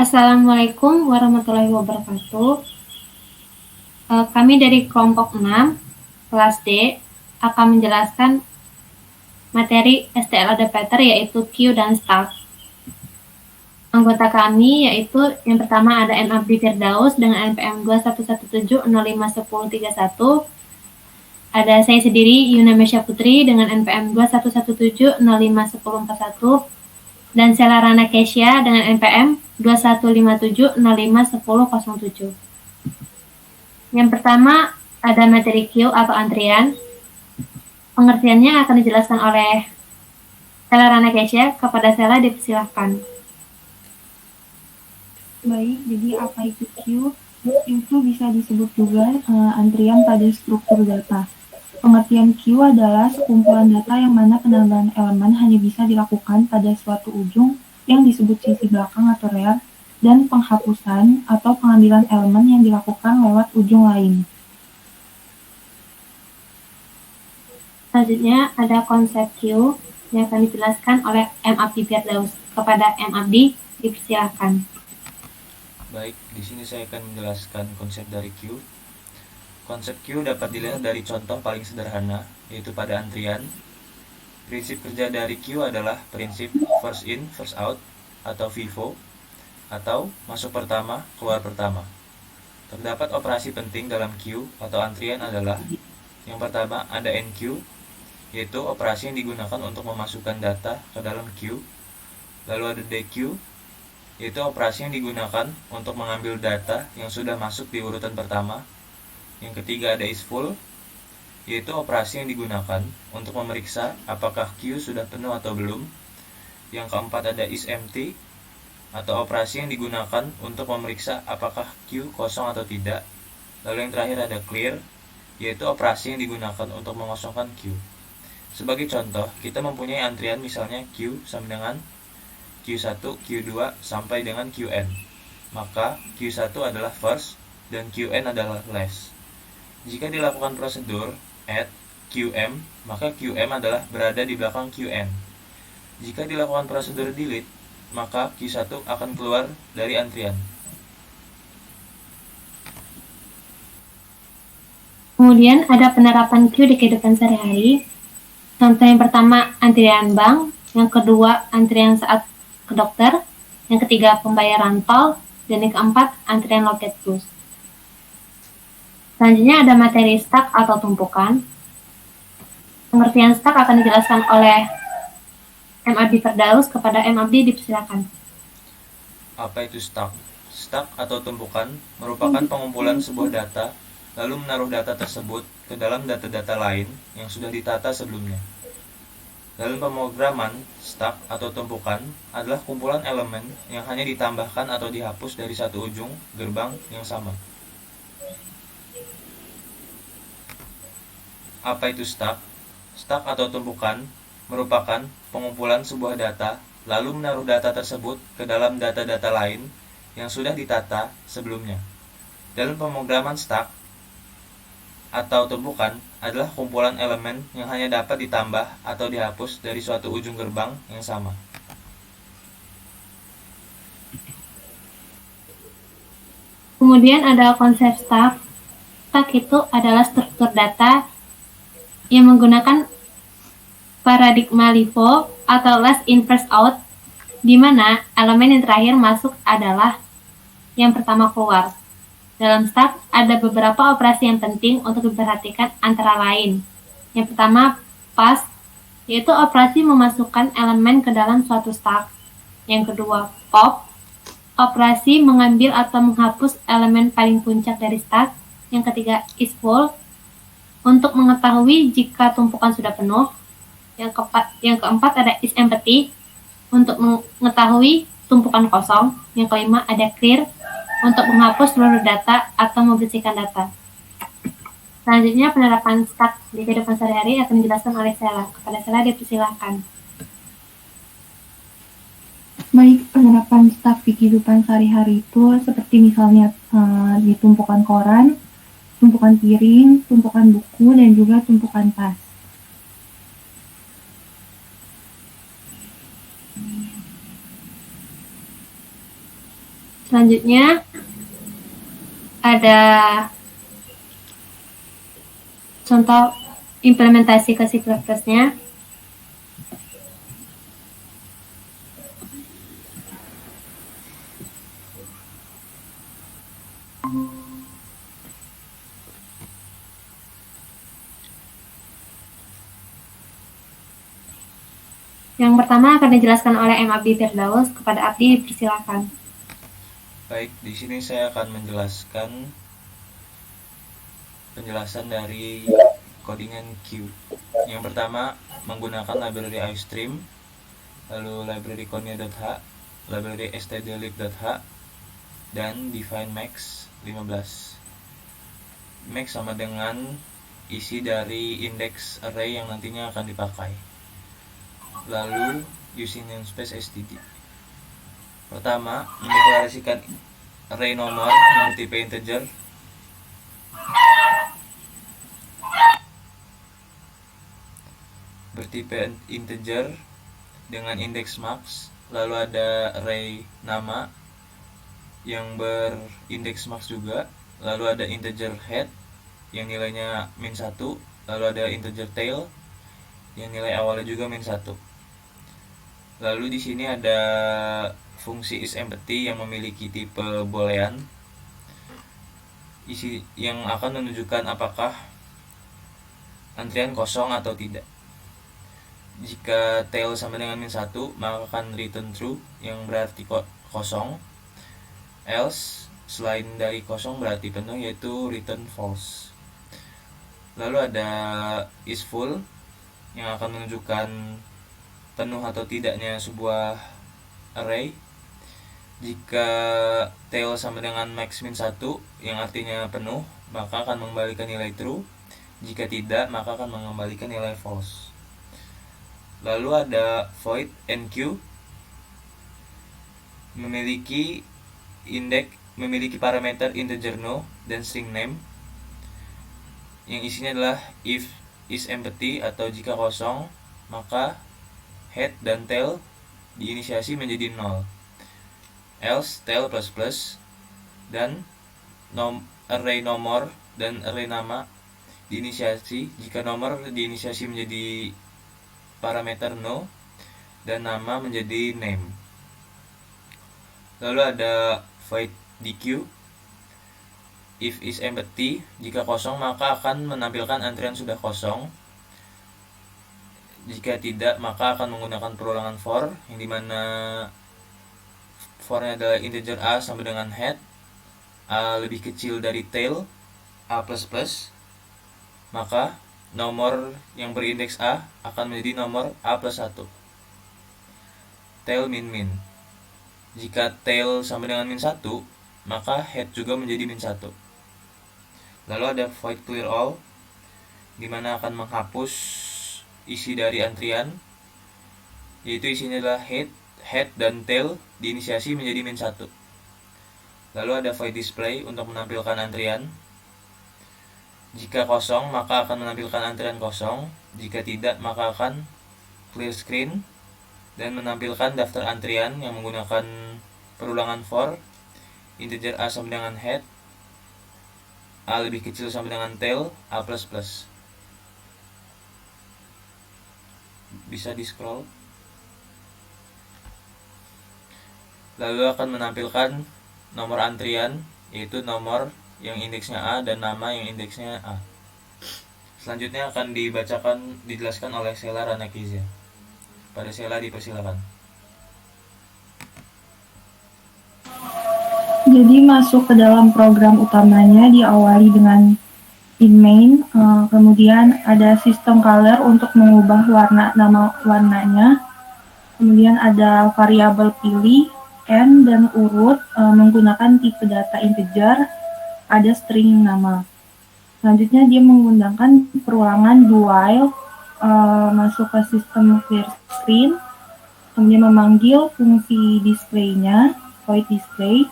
Assalamualaikum warahmatullahi wabarakatuh. Kami dari kelompok 6, kelas D, akan menjelaskan materi STL-Adapter yaitu Q dan Stack. Anggota kami yaitu yang pertama ada M. Abdi Firdaus dengan NPM 211705131. Ada saya sendiri Yuna Mesya Putri dengan NPM 211705141 dan Sela Rana Kesya dengan NPM 2157051007. Yang pertama ada materi Q atau antrian. Pengertiannya akan dijelaskan oleh Sela Rana Kesya. Kepada Sela dipersilahkan. Baik, jadi apa itu Q? Itu bisa disebut juga antrian pada struktur data. Pengertian Q adalah sekumpulan data yang mana penambahan elemen hanya bisa dilakukan pada suatu ujung yang disebut sisi belakang atau rear, dan penghapusan atau pengambilan elemen yang dilakukan lewat ujung lain. Selanjutnya ada konsep Q yang akan dijelaskan oleh M. Abdi Firdaus. Kepada M. Abdi dipersilahkan. Baik, di sini saya akan menjelaskan konsep dari Q. Konsep Q dapat dilihat dari contoh paling sederhana, yaitu pada antrian. Prinsip kerja dari Q adalah prinsip first in, first out, atau FIFO, atau masuk pertama, keluar pertama. Terdapat operasi penting dalam Q atau antrian adalah: yang pertama ada NQ, yaitu operasi yang digunakan untuk memasukkan data ke dalam Q. Lalu ada DQ, yaitu operasi yang digunakan untuk mengambil data yang sudah masuk di urutan pertama. Yang ketiga ada isFull, yaitu operasi yang digunakan untuk memeriksa apakah Q sudah penuh atau belum. Yang keempat ada isEmpty, atau operasi yang digunakan untuk memeriksa apakah Q kosong atau tidak. Lalu yang terakhir ada clear, yaitu operasi yang digunakan untuk mengosongkan Q. Sebagai contoh, kita mempunyai antrian misalnya Q sama dengan Q1, Q2, sampai dengan Qn. Maka Q1 adalah first dan Qn adalah last. Jika dilakukan prosedur add Qm, maka Qm adalah berada di belakang Qn. Jika dilakukan prosedur delete, maka Q1 akan keluar dari antrian. Kemudian ada penerapan Q di kehidupan sehari-hari. Contoh yang pertama antrian bank, yang kedua antrian saat ke dokter, yang ketiga pembayaran tol, dan yang keempat antrian loket bus. Selanjutnya ada materi stack atau tumpukan. Pengertian stack akan dijelaskan oleh M. Abdi Firdaus. Kepada M. Abdi dipersilakan. Apa itu stack? Stack atau tumpukan merupakan pengumpulan sebuah data, lalu menaruh data tersebut ke dalam data-data lain yang sudah ditata sebelumnya. Dalam pemrograman, stack atau tumpukan adalah kumpulan elemen yang hanya ditambahkan atau dihapus dari satu ujung gerbang yang sama. Apa itu stack? Stack atau tumpukan merupakan pengumpulan sebuah data, lalu menaruh data tersebut ke dalam data-data lain yang sudah ditata sebelumnya. Dalam pemrograman, stack atau tumpukan adalah kumpulan elemen yang hanya dapat ditambah atau dihapus dari suatu ujung gerbang yang sama. Kemudian ada konsep stack. Stack itu adalah struktur data yang menggunakan paradigma LIFO atau last in first out, di mana elemen yang terakhir masuk adalah yang pertama keluar. Dalam stack ada beberapa operasi yang penting untuk diperhatikan, antara lain: yang pertama pass, yaitu operasi memasukkan elemen ke dalam suatu stack. Yang kedua pop, operasi mengambil atau menghapus elemen paling puncak dari stack. Yang ketiga isFull, untuk mengetahui jika tumpukan sudah penuh. Yang keempat ada isEmpty, untuk mengetahui tumpukan kosong. Yang kelima ada clear, untuk menghapus seluruh data atau membersihkan data. Selanjutnya penerapan stack di kehidupan sehari-hari akan dijelaskan oleh Sela. Kepada Sela dipersilahkan. Baik, penerapan stack di kehidupan sehari-hari itu seperti misalnya di tumpukan koran, tumpukan piring, tumpukan buku, dan juga tumpukan tas. Selanjutnya ada contoh implementasi ke C++-nya. Yang pertama akan dijelaskan oleh M. Abdi Firdaus. Kepada Abdi dipersilakan. Baik, di sini saya akan menjelaskan penjelasan dari codingan Q. Yang pertama menggunakan library iostream, lalu library konya.h, library stdlib.h, dan define max 15. Max sama dengan isi dari index array yang nantinya akan dipakai. Lalu using namespace std. Pertama, mendeklarasikan array nomor yang tipe integer bertipe integer dengan indeks max, lalu ada array nama yang berindeks max juga, lalu ada integer head yang nilainya -1, lalu ada integer tail yang nilai awalnya juga -1. Lalu di sini ada fungsi isEmpty yang memiliki tipe boolean, isi yang akan menunjukkan apakah antrian kosong atau tidak. Jika tail sama dengan -1, maka akan return true yang berarti kosong. Else, selain dari kosong berarti penuh, yaitu return false. Lalu ada isFull yang akan menunjukkan penuh atau tidaknya sebuah array. Jika tail sama dengan max -1 yang artinya penuh, maka akan mengembalikan nilai true. Jika tidak, maka akan mengembalikan nilai false. Lalu ada void enqueue, memiliki parameter integer no dan string name, yang isinya adalah if isEmpty atau jika kosong, maka head dan tail diinisiasi menjadi 0. Else tail plus dan array nomor dan array nama diinisiasi. Jika nomor diinisiasi menjadi parameter no dan nama menjadi name. Lalu ada void dequeue. If isEmpty, jika kosong maka akan menampilkan antrian sudah kosong. Jika tidak, maka akan menggunakan perulangan for, yang dimana for-nya adalah integer a sama dengan head, a lebih kecil dari tail, a++, maka nomor yang berindeks a akan menjadi nomor a+1. Tail min. Jika tail sama dengan -1, maka head juga menjadi -1. Lalu ada void clear all, dimana akan menghapus isi dari antrian, yaitu isinya adalah head dan tail diinisiasi menjadi -1. Lalu ada void display untuk menampilkan antrian. Jika kosong, maka akan menampilkan antrian kosong. Jika tidak, maka akan clear screen dan menampilkan daftar antrian yang menggunakan perulangan for, integer a sama dengan head, a lebih kecil sama dengan tail, a++. Bisa di scroll. Lalu akan menampilkan nomor antrian, yaitu nomor yang indeksnya a dan nama yang indeksnya a. Selanjutnya akan dijelaskan oleh Sheila Ranakiza. Pada Sheila dipersilakan. Jadi masuk ke dalam program utamanya diawali dengan in main, kemudian ada system color untuk mengubah nama warnanya, kemudian ada variabel pilih, n dan urut menggunakan tipe data integer, ada string nama. Selanjutnya dia menggunakan perulangan do while, masuk ke sistem clear screen, kemudian memanggil fungsi display-nya, void display.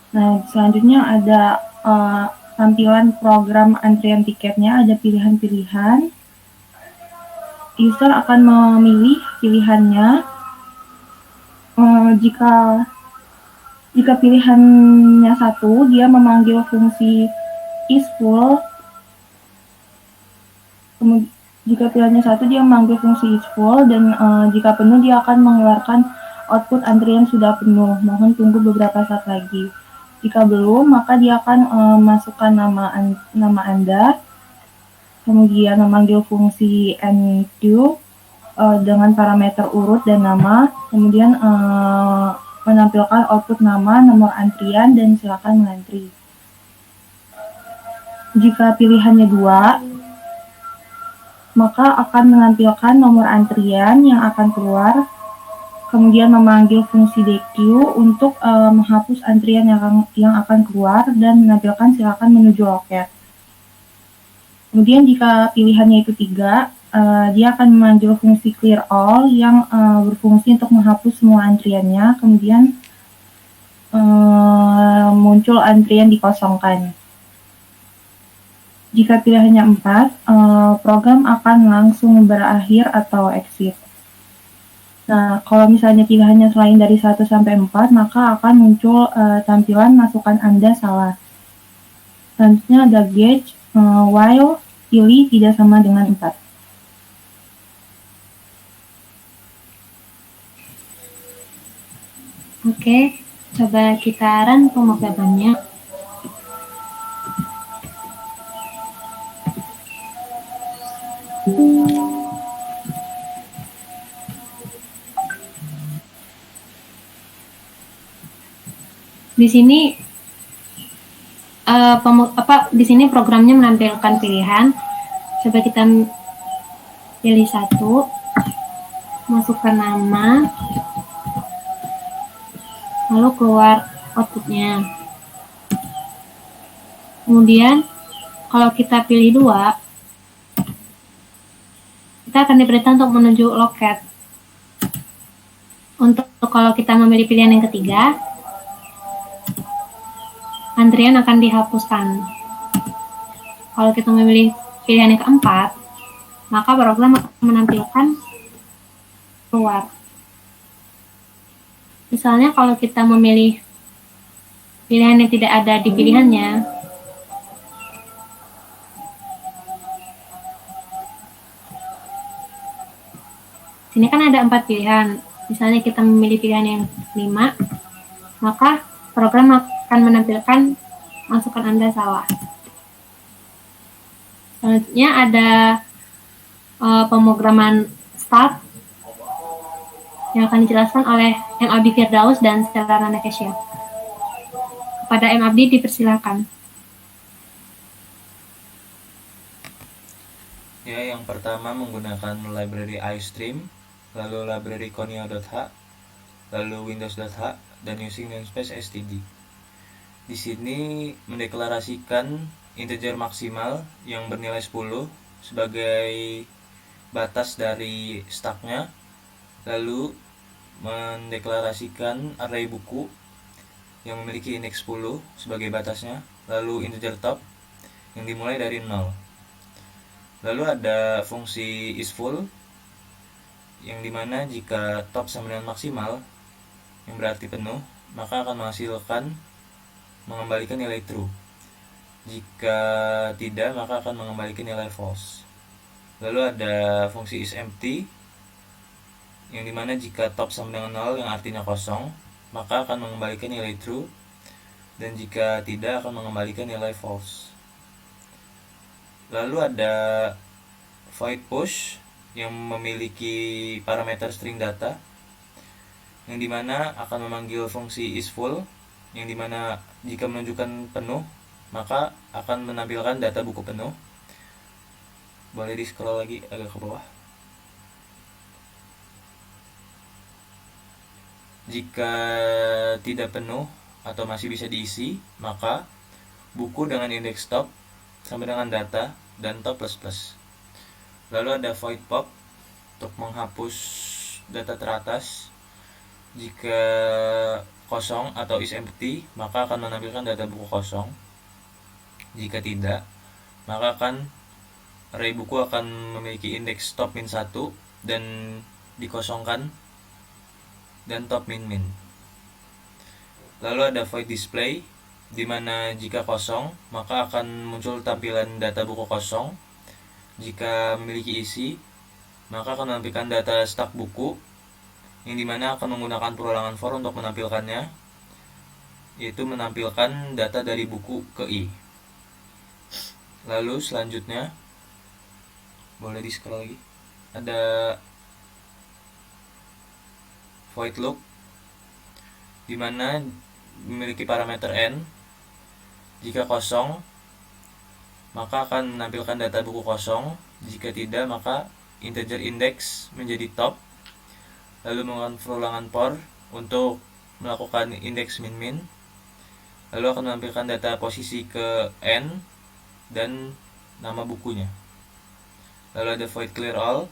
Nah, selanjutnya ada tampilan program antrian tiketnya, ada pilihan-pilihan. User akan memilih pilihannya. Jika Jika pilihannya 1, dia memanggil fungsi isFull. Jika pilihannya 1, dia memanggil fungsi isFull, dan jika penuh dia akan mengeluarkan output antrian sudah penuh. Mohon tunggu beberapa saat lagi. Jika belum, maka dia akan masukkan nama Anda, kemudian memanggil fungsi enqueue dengan parameter urut dan nama, kemudian menampilkan output nama, nomor antrian, dan silakan mengantri. Jika pilihannya 2, maka akan menampilkan nomor antrian yang akan keluar, kemudian memanggil fungsi deque untuk menghapus antrian yang akan keluar, dan menampilkan silakan menuju loket. Kemudian jika pilihannya itu 3, dia akan memanggil fungsi clear all yang berfungsi untuk menghapus semua antriannya, kemudian muncul antrian dikosongkan. Jika pilihannya 4, program akan langsung berakhir atau exit. Nah, kalau misalnya pilihannya selain dari 1 sampai 4, maka akan muncul tampilan masukan Anda salah. Selanjutnya ada gauge, while pilih tidak sama dengan 4. Oke, coba kita run pemrogramannya. Di sini di sini programnya menampilkan pilihan. Coba kita pilih 1, masukkan nama, lalu keluar outputnya. Kemudian kalau kita pilih 2, kita akan diperintah untuk menuju loket. Untuk kalau kita memilih pilihan yang ketiga, antrian akan dihapuskan. Kalau kita memilih pilihan yang keempat, maka program akan menampilkan keluar. Misalnya kalau kita memilih pilihan yang tidak ada di pilihannya, sini kan ada 4 pilihan. Misalnya kita memilih pilihan yang 5, maka program akan menampilkan masukan Anda salah. Selanjutnya ada pemrograman start yang akan dijelaskan oleh M. Abdi Firdaus dan Stella Ranakesya. Kepada M. Abdi dipersilakan. Ya, yang pertama menggunakan library iStream, lalu library conio.h, lalu windows.h, dan using namespace std. Di sini mendeklarasikan integer maksimal yang bernilai 10 sebagai batas dari stacknya, lalu mendeklarasikan array buku yang memiliki indeks 10 sebagai batasnya, lalu integer top yang dimulai dari 0. Lalu ada fungsi isFull yang dimana jika top sama dengan maksimal yang berarti penuh, maka akan mengembalikan nilai true. Jika tidak, maka akan mengembalikan nilai false. Lalu ada fungsi isEmpty yang dimana jika top sama dengan 0 yang artinya kosong, maka akan mengembalikan nilai true, dan jika tidak akan mengembalikan nilai false. Lalu ada void push yang memiliki parameter string data yang dimana akan memanggil fungsi isFull yang dimana jika menunjukkan penuh maka akan menampilkan data buku penuh. Boleh di scroll lagi agak ke bawah. Jika tidak penuh atau masih bisa diisi, maka buku dengan indeks top sama dengan data dan top plus plus. Lalu ada void pop untuk menghapus data teratas. Jika kosong atau isEmpty, maka akan menampilkan data buku kosong. Jika tidak, maka array buku akan memiliki indeks top min 1 dan dikosongkan, dan top min min. Lalu ada void display, di mana jika kosong, maka akan muncul tampilan data buku kosong. Jika memiliki isi, maka akan menampilkan data stak buku, yang dimana akan menggunakan perulangan for untuk menampilkannya, yaitu menampilkan data dari buku ke i. Lalu selanjutnya, boleh di scroll lagi, ada void loop, di mana memiliki parameter n. Jika kosong, maka akan menampilkan data buku kosong. Jika tidak, maka integer index menjadi top. Lalu menggunakan perulangan for untuk melakukan indeks min-min. Lalu akan menampilkan data posisi ke n dan nama bukunya. Lalu ada void clear all,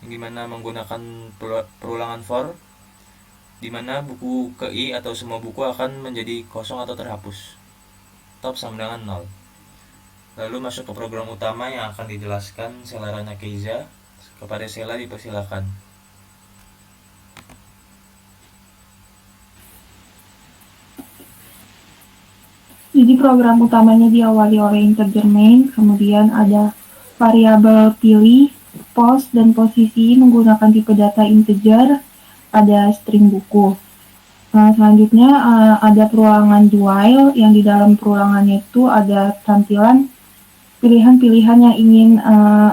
yang dimana menggunakan perulangan for, dimana buku ke i atau semua buku akan menjadi kosong atau terhapus. Top sama dengan 0. Lalu masuk ke program utama yang akan dijelaskan Sela Rana Keiza. Kepada Sela dipersilakan. Jadi program utamanya diawali oleh integer main, kemudian ada variabel pilih, pos, dan posisi menggunakan tipe data integer, ada string buku. Selanjutnya ada perulangan do while, yang di dalam perulangannya itu ada tampilan pilihan-pilihan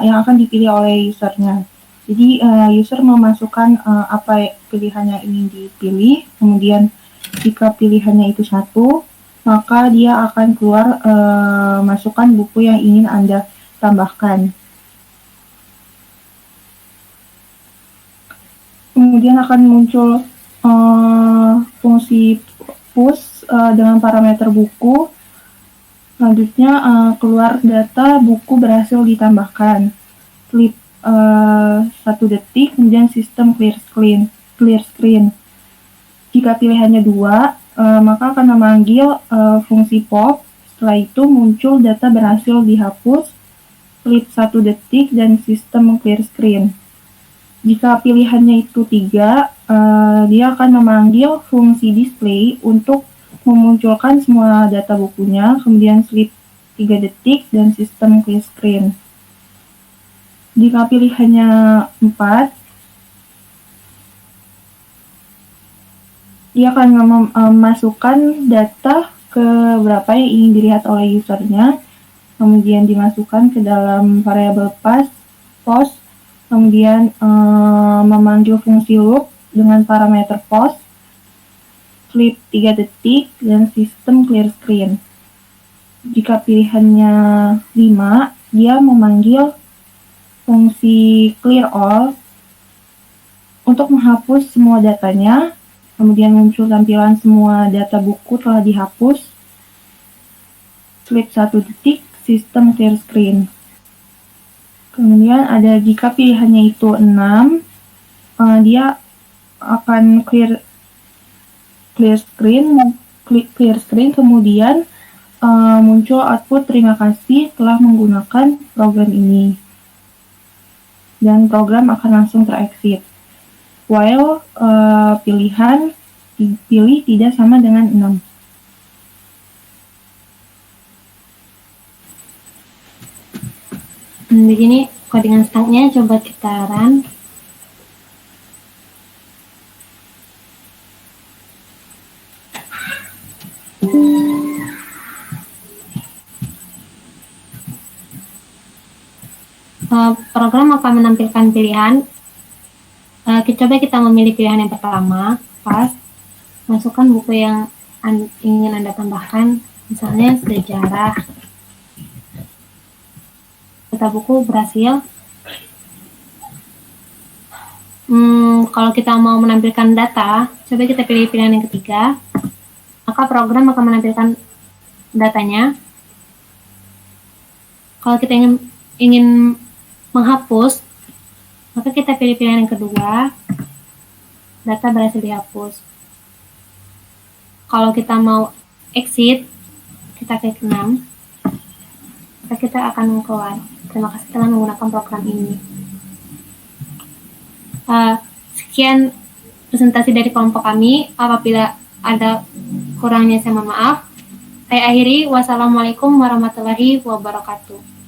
yang akan dipilih oleh usernya. Jadi user memasukkan apa pilihan yang ingin dipilih, kemudian jika pilihannya itu 1, maka dia akan keluar masukkan buku yang ingin Anda tambahkan. Kemudian akan muncul fungsi push dengan parameter buku. Selanjutnya keluar data buku berhasil ditambahkan. Sleep 1 detik, kemudian sistem clear screen. Jika pilihannya 2, maka akan memanggil fungsi pop. Setelah itu muncul data berhasil dihapus, sleep 1 detik, dan sistem clear screen. Jika pilihannya itu 3, dia akan memanggil fungsi display untuk memunculkan semua data bukunya, kemudian sleep 3 detik, dan sistem clear screen. Jika pilihannya 4, dia akan memasukkan data ke berapa yang ingin dilihat oleh usernya, kemudian dimasukkan ke dalam variabel post, kemudian memanggil fungsi loop dengan parameter post, sleep 3 detik, dan sistem clear screen. Jika pilihannya 5, dia memanggil fungsi clear all untuk menghapus semua datanya, kemudian muncul tampilan semua data buku telah dihapus, sleep 1 detik, sistem clear screen. Kemudian ada jika pilihannya itu 6, dia akan clear screen, kemudian muncul output terima kasih telah menggunakan program ini, dan program akan langsung terexit. While pilihan dipilih tidak sama dengan 6. Di sini codingan stacknya coba kita run. Program akan menampilkan pilihan. Coba kita memilih pilihan yang pertama, pas, masukkan buku yang ingin Anda tambahkan, misalnya sejarah. Data buku berhasil. Kalau kita mau menampilkan data, coba kita pilih pilihan yang ketiga, maka program akan menampilkan datanya. Kalau kita ingin menghapus, maka kita pilih pilihan yang kedua, data berhasil dihapus. Kalau kita mau exit, kita klik 6, maka kita akan keluar. Terima kasih telah menggunakan program ini. Sekian presentasi dari kelompok kami. Apabila ada Kurangnya saya mohon maaf. Saya akhiri. Wassalamualaikum warahmatullahi wabarakatuh.